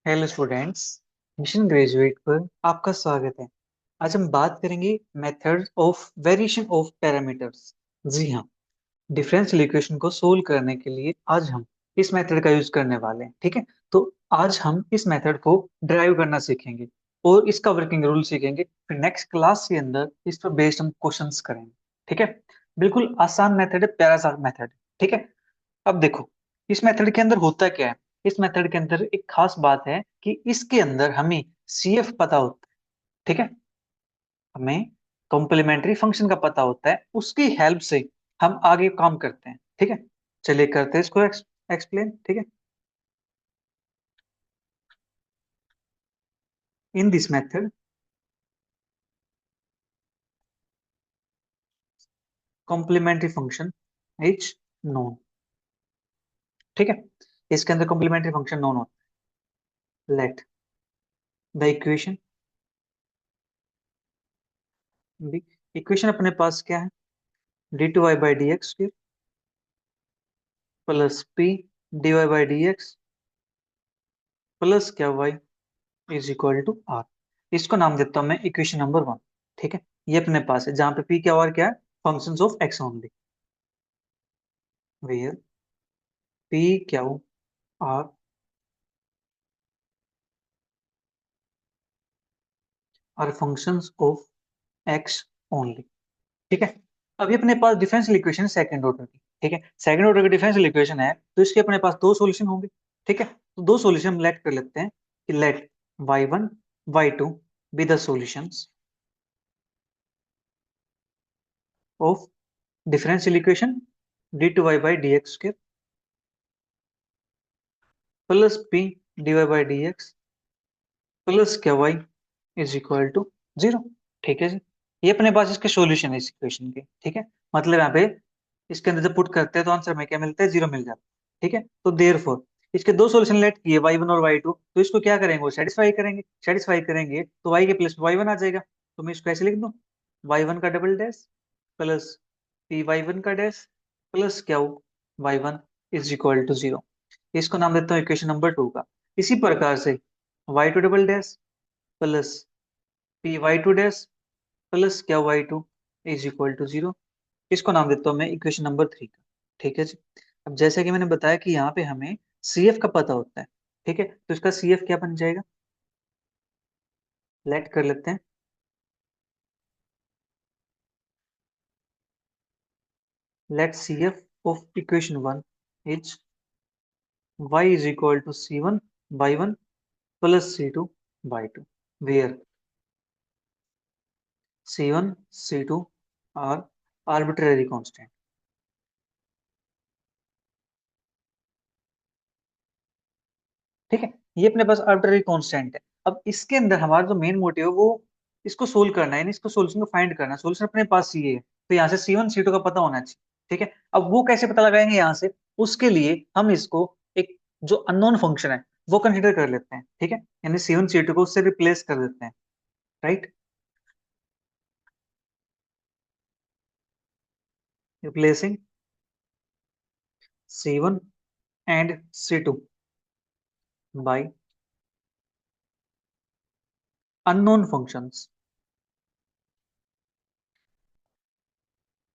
Hello students. Mission graduate पर आपका स्वागत है। आज हम बात करेंगे method of variation of parameters. जी हाँ, डिफरेंशियल इक्वेशन को सोल्व करने के लिए आज हम इस मेथड का यूज करने वाले हैं। ठीक है, तो आज हम इस मेथड को ड्राइव करना सीखेंगे और इसका वर्किंग रूल सीखेंगे। फिर नेक्स्ट क्लास के अंदर इस पर बेस्ड हम क्वेश्चंस करेंगे। ठीक है, बिल्कुल आसान मेथड है, प्यारा सा मेथड। ठीक है, अब देखो इस मेथड के अंदर होता क्या है। इस मेथड के अंदर एक खास बात है कि इसके अंदर हमें सीएफ पता होता है। ठीक है, हमें कॉम्प्लीमेंट्री फंक्शन का पता होता है, उसकी हेल्प से हम आगे काम करते हैं। ठीक है, चलिए करते हैं इसको एक्सप्लेन। ठीक है, in this method complementary function is known. ठीक है, इसके अंदर कॉम्प्लीमेंट्री फंक्शन नोन होता है। Let the equation be, equation अपने पास क्या है, D two Y by D X plus P D Y by D X plus क्या Y is equal to R. इसको नाम देता हूं मैं इक्वेशन नंबर 1। ठीक है, ये अपने पास है जहां पे पी क्या और क्या है, functions of X only, where P Q R are functions of X only. ठीक है, अभी अपने पास डिफरेंशियल इक्वेशन सेकंड ऑर्डर की। ठीक है, सेकंड ऑर्डर की डिफरेंशियल इक्वेशन है तो इसके अपने पास दो सॉल्यूशन होंगे। ठीक है, तो दो सॉल्यूशन हम लेट कर लेते हैं कि let y1 y2 be the solutions of differential equation D two Y by D X square plus P D Y by D X plus क्या वाई इज इक्वल टू 0। ठीक है जी, ये अपने पास इसके सॉल्यूशन है इस इक्वेशन के। ठीक है, मतलब यहाँ पे इसके अंदर जब पुट करते हैं तो आंसर में क्या मिलता है, 0 मिल जाता है। ठीक है, तो देयरफॉर इसके दो सॉल्यूशन लेट किए y1 और y2, तो इसको क्या करेंगे, वो सेटिस्फाई करेंगे तो y के प्लेस में y1 आ जाएगा। तो मैं इसको ऐसे लिख दूं, y1 का double dash plus P y1 का डैश प्लस क्या हो y1 इज इक्वल टू 0। इसको नाम देता हूँ इक्वेशन नंबर 2 का। इसी प्रकार से y2 double dash plus P y2 dash plus क्या y2 इज इक्वल टू 0। इसको नाम देता हूँ मैं इक्वेशन नंबर 3 का। ठीक है जी, अब जैसे कि मैंने बताया कि यहाँ पे हमें सीएफ का पता होता है। ठीक है, तो इसका सीएफ क्या बन जाएगा, लेट कर लेते हैं। Let CF of equation 1 is y is equal to c1 by 1 plus c2 by 2, where c1 c2 are arbitrary constant. ठीक है, ये अपने पास आर्बिट्रेरी कांस्टेंट है। अब इसके अंदर हमारा जो मेन मोटिव है वो इसको सोल्व करना है, यानी इसको सोल्यूशन को फाइंड करना है। सोल्यूशन अपने पास ये है, तो यहाँ से C1 C2 का पता होना चाहिए। ठीक है, अब वो कैसे पता लगाएंगे यहाँ से, उसके लिए हम इसको एक जो अननोन फंक्शन है वो कंसिडर कर लेते हैं। ठीक है, यानी C1 C2 को उससे रिप्लेस कर देते हैं। Right, replacing C1 and C2 by unknown functions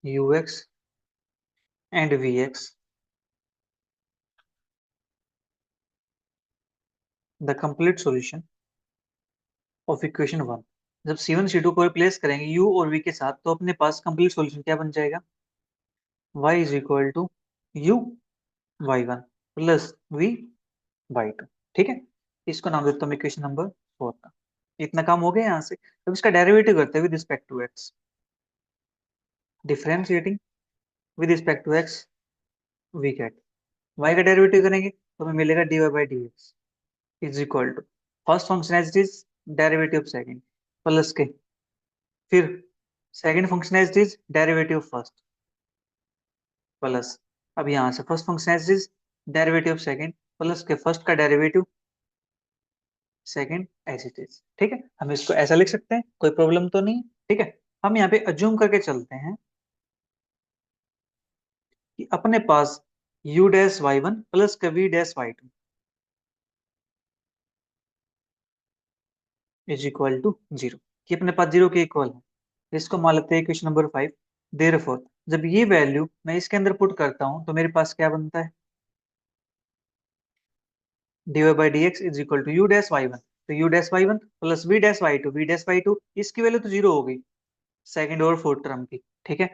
ux and vx, the complete solution of equation 1। जब C1 C2 को रिप्लेस करेंगे u और v के साथ, तो अपने पास कंप्लीट सॉल्यूशन क्या बन जाएगा, y is equal to u y1 plus v by 2। ठीक है, इसको नाम देता हूँ इक्वेशन नंबर 4 का। इतना काम हो गया यहाँ से। अब इसका डेरिवेटिव करते हैं with respect to x, differentiating with respect to x, we get y का डेरिवेटिव करेंगे तो हमें मिलेगा dy by D X is equal to first function as it is derivative of second plus के, फिर second function as it is derivative of first plus, अब यहाँ से first function as it is derivative of second plus के first का derivative second as it is. ठीक है, हम इसको ऐसा लिख सकते हैं, कोई प्रॉब्लम तो नहीं। ठीक है, हम यहाँ पे अज्यूम करके चलते हैं कि अपने पास u डैश y1 प्लस का v dash y2 is equal to zero, कि अपने पास जीरो के इक्वल है। इसको मान लेते हैं इक्वेशन नंबर 5। देयरफॉर जब ये वैल्यू मैं इसके अंदर पुट करता हूं तो मेरे पास क्या बनता है, dy by D X is equal to U dash Y one, तो U dash Y one plus V dash Y two, V dash Y two, इसकी वैल्यू तो जीरो हो गई सेकंड और फोर्थ टर्म की, ठीक है।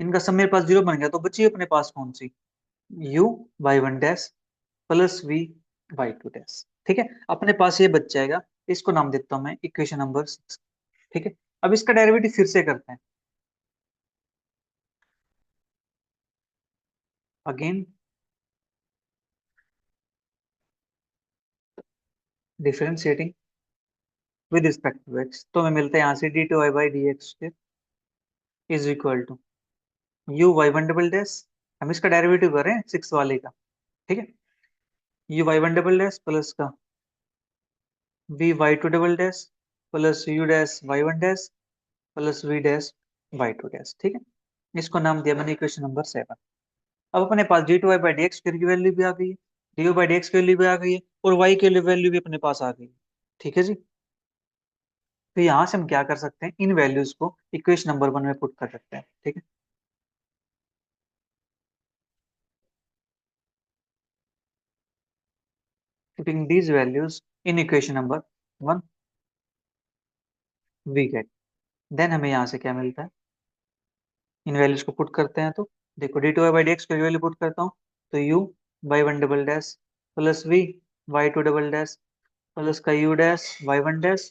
इनका सब मेरे पास जीरो बन गया, तो बची अपने पास कौन सी, U Y one dash plus V Y two dash, ठीक है। अपने पास ये बच जाएगा, इसको नाम देता हूं मैं इक्वेशन नंबर 6, ठीक है। अब इसका डेरिवेटिव फिर से करते हैं, again differentiating with respect to X, तो हमें मिलता है यहाँ से D two Y by D X is equal to U Y one double dash, हम इसका डेरिवेटिव कर रहे हैं सिक्स वाले का, ठीक है। U Y one double dash plus का V Y two double dash plus U dash Y one dash plus V dash Y two dash, ठीक है। इसको नाम दिया मैंने इक्वेशन नंबर 7। अब अपने पास D two Y by D X की वैल्यू भी आ गई है, डी बाई डी एक्स की वैल्यू भी आ गई है, और वाई की वैल्यू भी अपने पास आ गई है, ठीक है जी। तो यहाँ से हम क्या कर सकते हैं, इन वैल्यूज को इक्वेशन नंबर 1 में पुट कर सकते हैं, ठीक है। Putting these values in equation number 1 we get, then हमें यहाँ से क्या मिलता है, इन वैल्यूज को पुट करते हैं तो देखो D two Y by D X की वैल्यू पुट करता हूँ, तो U by one double dash plus V Y two double dash plus का U dash Y one dash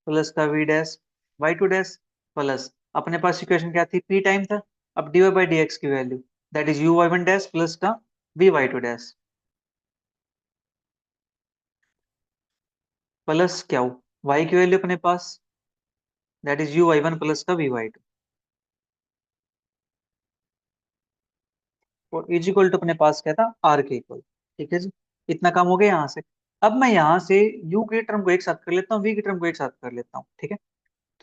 plus का V dash Y two dash plus अपने पास equation क्या थी, पी टाइम था। अब D Y by D X की value that is U Y one dash plus का V Y two dash plus क्या हो, वाई की वैल्यू अपने पास that is U Y one plus का वी वाई टू, और इज इक्वल टू अपने पास क्या था, आर के इक्वल, ठीक है जी। इतना काम हो गया यहाँ से। अब मैं यहाँ से यू के टर्म को एक साथ कर लेता हूँ, वी के टर्म को एक साथ कर लेता हूँ, ठीक है।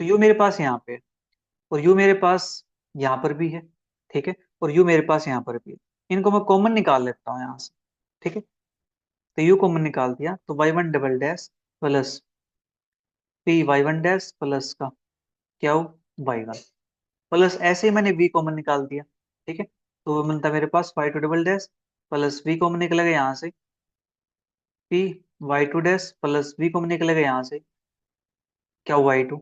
तो यू मेरे पास यहाँ पे है, और यू मेरे पास यहाँ पर भी है, ठीक है, और यू मेरे पास यहाँ पर भी है। इनको मैं कॉमन निकाल लेता हूँ यहाँ से, ठीक है। तो यू कॉमन निकाल दिया, तो Y one double dash plus P Y one dash plus का क्या हो, वाई वन प्लस ऐसे ही मैंने वी कॉमन निकाल दिया, ठीक है। तो वो मिलता है मेरे पास Y two double dash plus V common निकलेगा यहाँ से, P Y two dash plus V common निकलेगा यहाँ से, क्या वाई टू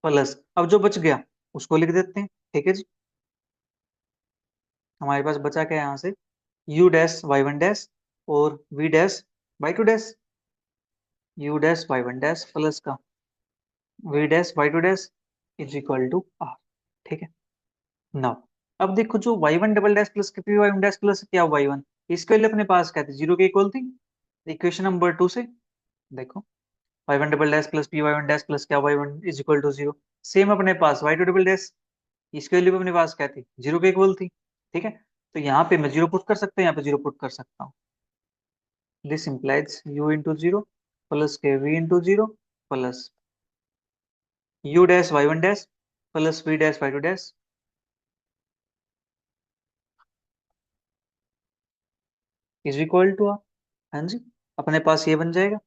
प्लस अब जो बच गया उसको लिख देते हैं, ठीक है जी। हमारे पास बचा क्या यहाँ से, U dash Y one dash और V dash Y two dash, U dash Y one dash plus का V dash Y two dash is equal to R, ठीक है। नाउ अब देखो जो Y one double dash plus P Y one dash plus क्या Y one, इसके लिए अपने पास क्या थी, जीरो के इक्वल थी। इक्वेशन नंबर 2 से देखो Y one double dash plus P Y one dash plus क्या Y one is equal to zero. Same अपने पास वाई टू डबल डैश, इसके लिए भी अपने पास क्या थी, जीरो के इक्वल थी, ठीक है। तो यहाँ पे मैं जीरो पुट कर सकता हूँ, यहाँ पे जीरो पुट कर सकता हूँ। This implies U into zero plus के V into zero plus U dash Y one dash plus V dash Y two dash is equal to R. हाँ जी, अपने पास ये बन जाएगा,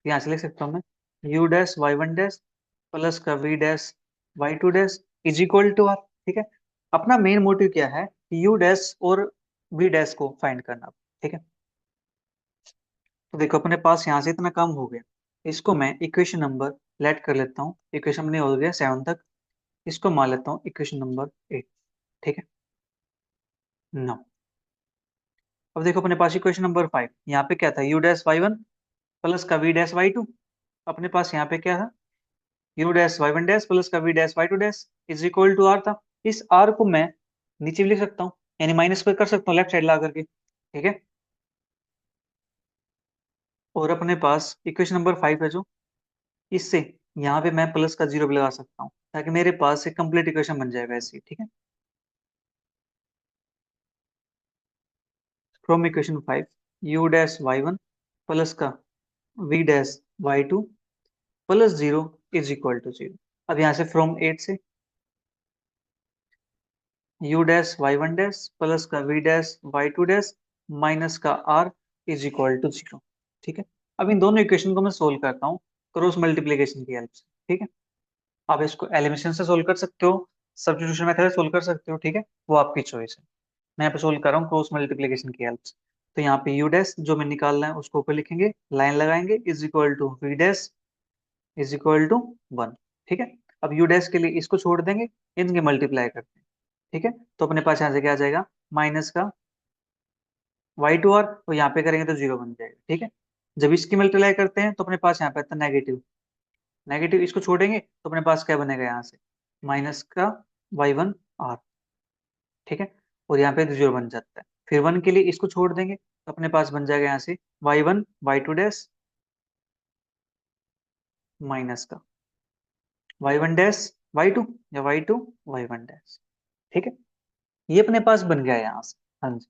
यहाँ से लिख सकता हूँ मैं U dash Y one dash plus का V dash Y two dash is equal to R, ठीक है। अपना मेन मोटिव क्या है कि यू डैश और वी डैश को फाइंड करना, ठीक है। तो देखो अपने पास यहाँ से इतना काम हो गया, इसको मैं इक्वेशन नंबर लेट कर लेता हूँ, इक्वेशन नंबर हो गया 7 तक, इसको मान लेता हूँ इक्वेशन नंबर 8, ठीक है। नौ अब देखो अपने पास इक्वेशन नंबर 5, यहाँ पे क्या था, U dash Y one plus का वी डैश वाई टू, अपने पास यहाँ पे क्या था, U dash Y one dash plus का V dash Y two dash is equal to R था। इस आर को मैं नीचे भी लिख सकता हूँ, यानी माइनस को कर सकता हूँ लेफ्ट साइड ला करके, ठीक है। और अपने पास इक्वेशन नंबर 5 है जो, इससे यहाँ पे मैं प्लस का जीरो भी लगा सकता हूँ, ताकि मेरे पास एक कंप्लीट इक्वेशन बन जाएगा ऐसी, ठीक है। From equation 5 U dash Y one plus का V dash Y two plus zero is equal to zero. अब यहाँ से फ्रॉम 8 से U dash Y one dash plus का V dash Y two dash minus का R is equal to zero, ठीक है। अब इन दोनों इक्वेशन को मैं सोल्व करता हूँ, क्रॉस मल्टीप्लीकेशन की हेल्प से। ठीक है, आप इसको एलिमिनेशन से सोल्व कर सकते हो, सब्स्टिट्यूशन मेथड से सोल्व कर सकते हो, ठीक है, वो आपकी चॉइस है। मैं यहाँ पे सोल्व कर रहा हूँ क्रॉस मल्टीप्लीकेशन की हेल्प से। तो यहाँ पे यू डैश जो मैं निकालना है उसको ऊपर लिखेंगे, लाइन लगाएंगे, is equal to V dash is equal to 1। ठीक है, अब यू डैश के लिए इसको छोड़ देंगे, इनके मल्टीप्लाई करते हैं। ठीक है, तो अपने पास यहाँ से क्या आ जाएगा, माइनस का वाई टू आर, और यहाँ पे करेंगे तो जीरो बन जाएगा। ठीक है, जब इसकी मल्टीप्लाई करते हैं तो अपने पास यहाँ पे आता है नेगेटिव, नेगेटिव इसको छोड़ेंगे तो अपने पास क्या बनेगा यहाँ से, माइनस का वाई वन आर। ठीक है, और यहाँ पे जीरो बन जाता है। फिर वन के लिए इसको छोड़ देंगे तो अपने पास बन जाएगा यहाँ से Y one Y two dash minus का Y one dash Y two, या Y two Y one dash. ठीक है, ये अपने पास बन गया है यहाँ से। हाँ जी,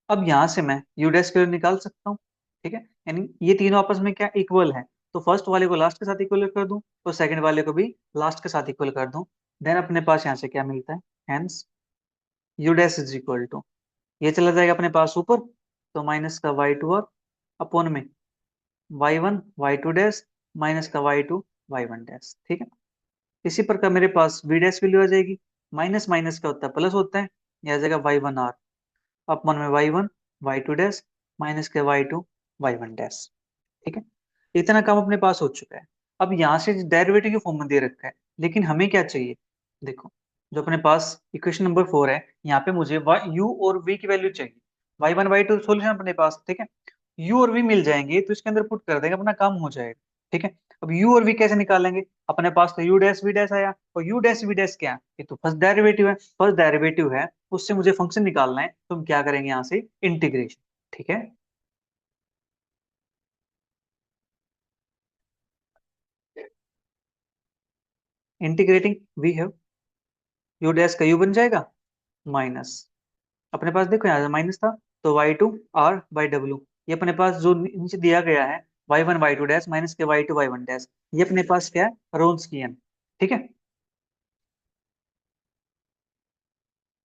अब यहाँ से मैं यू डैश स्क्वायर निकाल सकता हूँ। ठीक है, यानी ये तीनों आपस में क्या इक्वल है, तो फर्स्ट वाले को लास्ट के साथ इक्वल कर दूं, और सेकंड वाले को भी लास्ट के साथ इक्वल कर दूं। देन अपने पास यहाँ से क्या मिलता है, hence U dash is equal to, ये चला जाएगा अपने पास ऊपर, तो माइनस का वाई टू और अपॉन में Y one Y two dash minus का Y two Y one dash. ठीक है, इसी प्रकार मेरे पास वी डैश वैल्यू आ जाएगी, माइनस माइनस का होता है प्लस होता है, ये आ जाएगा वाई वन आर अपॉन में Y one Y two dash minus के Y two Y one dash. ठीक है, इतना काम अपने पास हो चुका है। अब यहाँ से डेरिवेटिव की फॉर्म में दे रखा है, लेकिन हमें क्या चाहिए, देखो, जो अपने पास इक्वेशन नंबर 4 है, यहाँ पे मुझे यू और वी की वैल्यू चाहिए। Y one Y two solution अपने पास, ठीक है, यू और वी मिल जाएंगे तो इसके अंदर पुट कर देंगे, अपना काम हो जाएगा। ठीक है, अब यू और वी कैसे निकालेंगे, अपने पास तो यू डैश वी डैश आया, और यू डैश वी डैश क्या है, ये तो फर्स्ट डेरिवेटिव है, फर्स्ट डेरिवेटिव है, उससे मुझे फंक्शन निकालना है, तो हम क्या करेंगे यहाँ से इंटीग्रेशन। ठीक है, integrating we have U dash का यू बन जाएगा माइनस, अपने पास देखो यहाँ माइनस था, तो Y two R by W, ये अपने पास जो नीचे दिया गया है Y one Y two dash minus के Y two Y one dash, ये अपने पास क्या है, रोन्सकियन। ठीक है,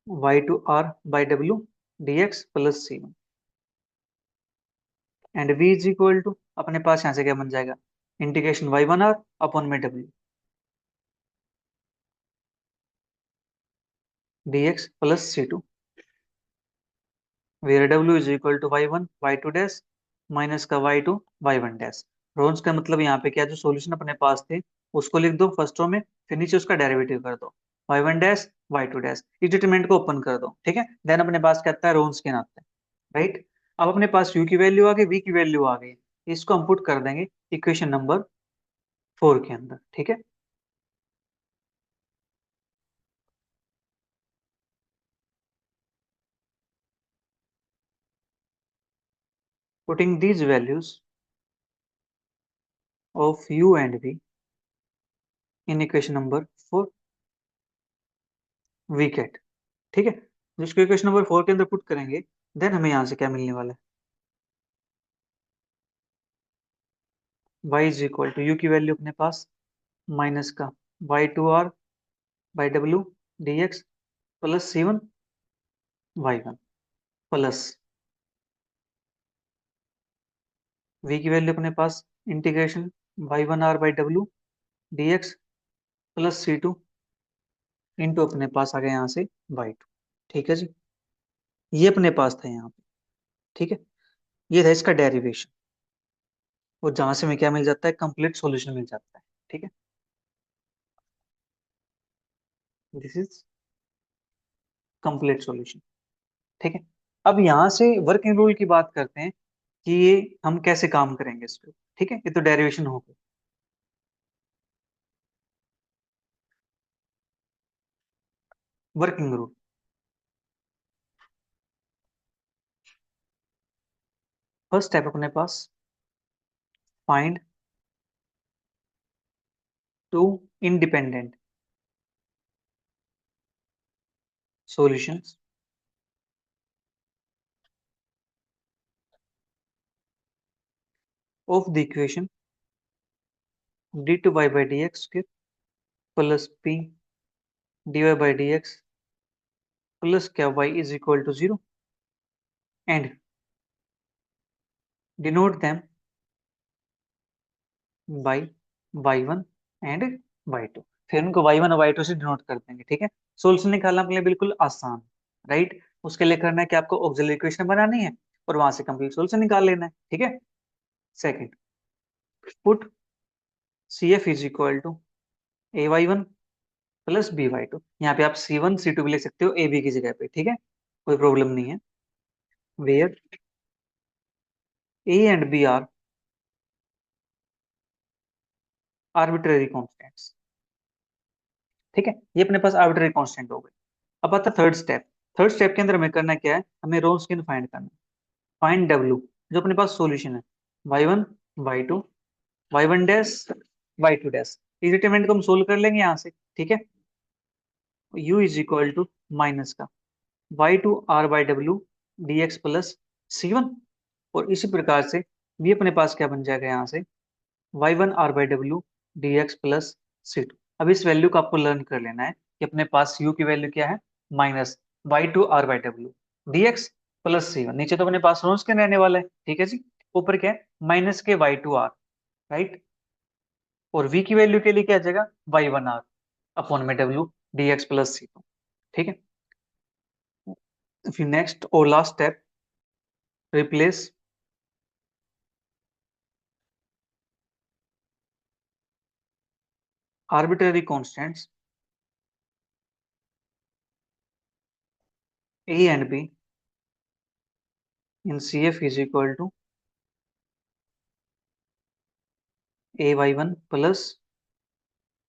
Y two R by W D X plus C one, and V is equal to, अपने पास यहाँ से क्या बन जाएगा, integration Y one R upon में W D X plus C to, where W is equal to Y one Y two dash minus का Y two Y one dash. रोन्स का मतलब यहाँ पे क्या, जो सॉल्यूशन अपने पास थे उसको लिख दो फर्स्ट रो में, फिर नीचे उसका डेरिवेटिव कर दो, Y one dash Y two dash, इस डिटरमिनेंट को ओपन कर दो। ठीक है, देन अपने पास क्या आता है, रोन्स के नाते, राइट। अब अपने पास u की वैल्यू आ गई, v की वैल्यू आ गई, इसको हम पुट कर देंगे इक्वेशन नंबर 4 के अंदर। ठीक है, putting these values of u and v in equation number 4 we get. ठीक है, जिसको इक्वेशन नंबर 4 के अंदर पुट करेंगे, देन हमें यहाँ से क्या मिलने वाला है, y is equal to U की वैल्यू अपने पास माइनस का Y two R by W D X plus C one Y one plus v की वैल्यू अपने पास integration Y one R by W D X plus C two into अपने पास आ गया यहाँ से वाई टू। ठीक है जी, ये अपने पास था यहाँ पे। ठीक है, ये था इसका डेरिवेशन, और जहां से हमें क्या मिल जाता है, कंप्लीट सॉल्यूशन मिल जाता है। ठीक है, दिस इज कंप्लीट सॉल्यूशन। ठीक है, अब यहाँ से वर्किंग रूल की बात करते हैं कि ये हम कैसे काम करेंगे इस पे। ठीक है, ये तो डेरिवेशन हो गई। वर्किंग रूल, फर्स्ट स्टेप अपने पास, find two independent solutions of the equation D two Y by D X plus P D Y by D X plus क्या Y is equal to zero, and denote them by y1 and y2। फिर उनको y1 और y2 से denote कर देंगे। ठीक है, solution निकालना अपने लिए बिल्कुल आसान, राइट। उसके लिए करना है कि आपको ऑक्सिलरी इक्वेशन बनानी है और वहां से कंप्लीट सोल्यूशन निकाल लेना है। ठीक है, second, put C F is equal to A Y one plus B Y two. यहाँ पे आप C1 C2 भी ले सकते हो ए बी की जगह पे। ठीक है, कोई प्रॉब्लम नहीं है। Where A and B are arbitrary constants. ठीक है, ये अपने पास आर्बिट्रेरी कांस्टेंट हो गए। अब आता है थर्ड स्टेप। थर्ड स्टेप के अंदर हमें करना क्या है, हमें रोन्सकिन फाइंड करना है। फाइंड डब्ल्यू, जो अपने पास सॉल्यूशन है, y1 y2 y1 dash y2 dash. इस डिटरमिनेंट को हम सोल्व कर लेंगे यहाँ से। ठीक है, u is equal to minus का y2 r by W D X plus C1। और इसी प्रकार से भी अपने पास क्या बन जाएगा यहाँ से, y1 r by W D X plus C2। अब इस वैल्यू को आपको लर्न कर लेना है कि अपने पास u की वैल्यू क्या है, minus y2 r by W D X plus C1। नीचे तो अपने पास रोन्स के रहने वाला है। ठीक है जी, ऊपर क्या है, माइनस के y2 r, राइट। और v की वैल्यू के लिए क्या आ जाएगा, y1 r अपॉन में w D X plus C2। ठीक है, फिर नेक्स्ट और last step, replace arbitrary constants a and b in CF is equal to ay1 plus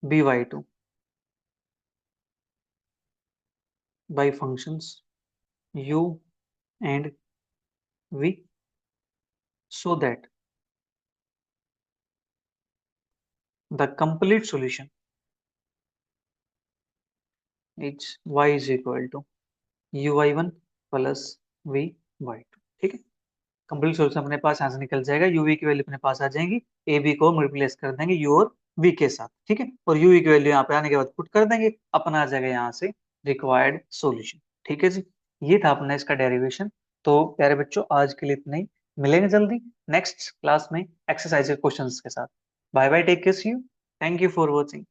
by2 by functions u and v, so that the complete solution is y is equal to uy1 plus vy2। ठीक है, complete solution अपने पास यहाँ से निकल जाएगा, UV की value अपने पास आ जाएंगी, ए बी को रिप्लेस कर देंगे यू और वी के साथ। ठीक है, और यूवी की वैल्यू यहाँ पे आने के बाद पुट कर देंगे, अपना आ जाएगा यहाँ से रिक्वायर्ड सॉल्यूशन। ठीक है जी, ये था अपना इसका डेरिवेशन। तो प्यारे बच्चों, आज के लिए इतना ही। मिलेंगे जल्दी नेक्स्ट क्लास में एक्सरसाइज के क्वेश्चंस के साथ। Bye bye, take care, see you, thank you for watching.